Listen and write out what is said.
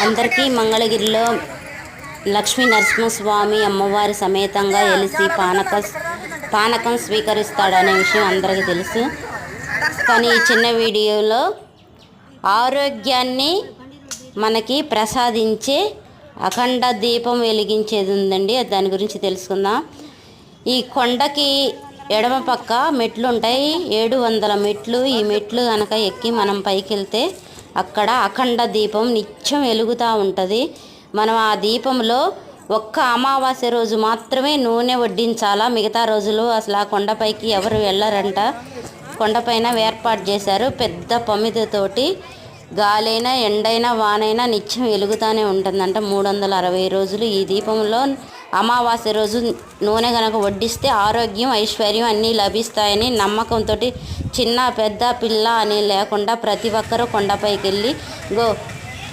అందరికీ మంగళగిరిలో లక్ష్మీ నరసింహస్వామి అమ్మవారి సమేతంగా వెలిసి పానకం స్వీకరిస్తాడనే విషయం అందరికీ తెలుసు. కానీ ఈ చిన్న వీడియోలో ఆరోగ్యాన్ని మనకి ప్రసాదించే అఖండ దీపం వెలిగించేది ఉందండి. దాని గురించి తెలుసుకుందాం. ఈ కొండకి ఎడమ పక్క మెట్లు ఉంటాయి, 700 మెట్లు. ఈ మెట్లు కనుక ఎక్కి మనం పైకి వెళ్తే అక్కడ అఖండ దీపం నిత్యం వెలుగుతూ ఉంటుంది. మనం ఆ దీపంలో ఒక్క అమావాస్య రోజు మాత్రమే నూనె వడ్డించాలా, మిగతా రోజులు అసలు ఆ కొండపైకి ఎవరు వెళ్ళరంట. కొండపైన ఏర్పాటు చేశారు పెద్ద పమిదతోటి. గాలైనా ఎండైనా వానైనా నిత్యం వెలుగుతూనే ఉంటుందంట 360 రోజులు. ఈ దీపంలో అమావాస్య రోజు నూనె కనుక వడ్డిస్తే ఆరోగ్యం, ఐశ్వర్యం అన్నీ లభిస్తాయని నమ్మకంతో చిన్న పెద్ద పిల్ల అని లేకుండా ప్రతి ఒక్కరూ కొండపైకి వెళ్ళి